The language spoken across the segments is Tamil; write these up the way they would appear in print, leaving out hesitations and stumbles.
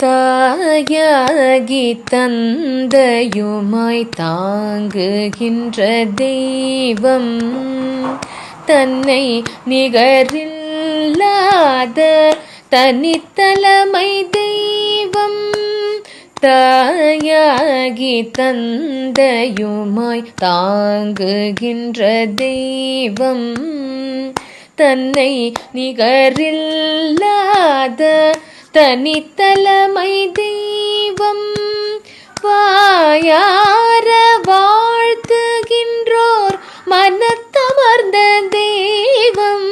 தாயாகி தந்தையுமாய் தாங்குகின்ற தெய்வம் தன்னை நிகரில்லாத தனித்தலைமை தெய்வம். தாயாகி தந்தையுமாய் தாங்குகின்ற தெய்வம் தன்னை நிகரில்லாத தனித்தலைமை தெய்வம். வாயார வாழ்த்துகின்றோர் மனத்தமர்ந்த தெய்வம்.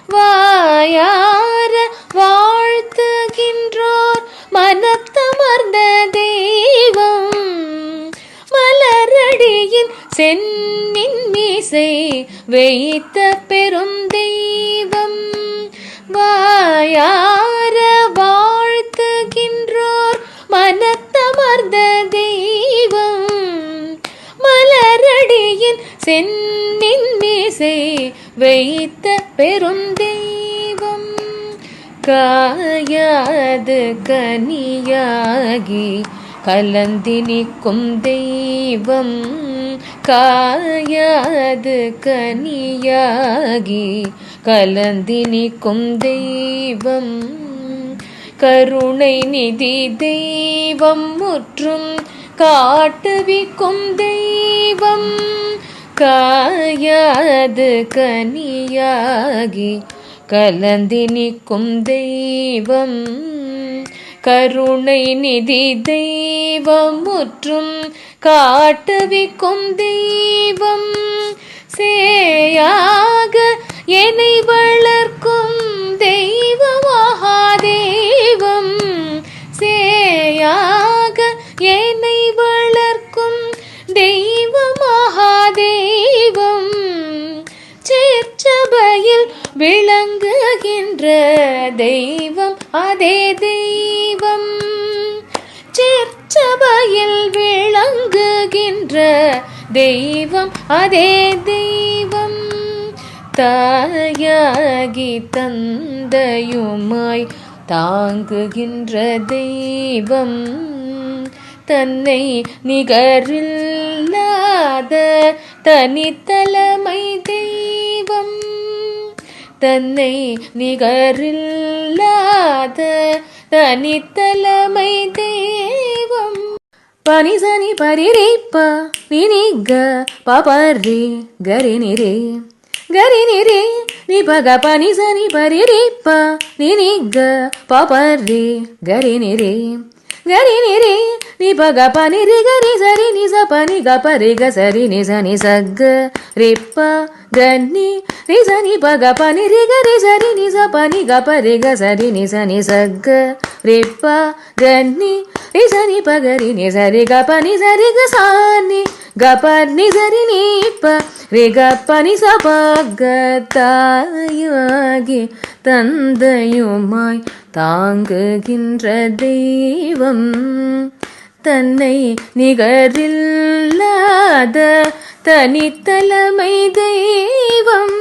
வாயார வாழ்த்துகின்றோர் மனத்தமர்ந்த தெய்வம். மலரடியின் சென்னின் மீசை வைத்த பெரும் தெய்வம். வாயார வாழ்த்துகின்றோர் மனத்தமர்ந்த தெய்வம். மலரடியின் சென்னின் மீசை வைத்த பெரும் தெய்வம். காயாது கனியாகி கலந்தினிக்கும் தெய்வம். காயாது கனியாகி கலந்தினிக்கும் தெய்வம். கருணை நிதி தெய்வம் முற்றும் காட்டுவிக்கும் தெய்வம். காயாது கனியாகி கலந்தினிக்கும் தெய்வம். கருணை நிதி தெய்வம் முற்றும் காட்டுவிக்கும் தெய்வம். சேயாக என்னை வளர்க்கும் தெய்வமகாதேவம். சேயாக என்னை வளர்க்கும் தெய்வமகாதேவம். சேர்ச்சபையில் விளங்குகின்ற தெய்வம் அதே தெய்வம். சேர்ச்சபையில் விளங்குகின்ற தெய்வம் அதே தெய்வம். தாயாகி தந்தையுமாய் தாங்குகின்ற தெய்வம் தன்னை நிகரில்லாத தனித்தலைமை தெய்வம். தன்னை நிகரில்லாத தனித்தலைமை தெய்வம். பனிசனி பரிரேப்ப நினிக பபரி கரினிரே கரினிரே நிபக பனிசனி பரிரேப்ப நினிக பபரி கரினிரே கரினிரே நிபக பனிரி கரி சரி நிச பனி கபரி க சரி நிச நிசக ரேப்ப கன்னி நிச நிபக பனிரி கரி சரி நிச பனி கபரி க சரி நிச நிசக ரேப்ப கன்னி நிச நிபகரி நிசரி கபனி சரி க சானி கபர் நிசரி நீப்ப ரே கப்பனி சபக. தாயாகி தந்தையுமாய் தாங்குகின்ற தெய்வம் தன்னை நிகரில்லாத தனித்தலைமை தெய்வம்.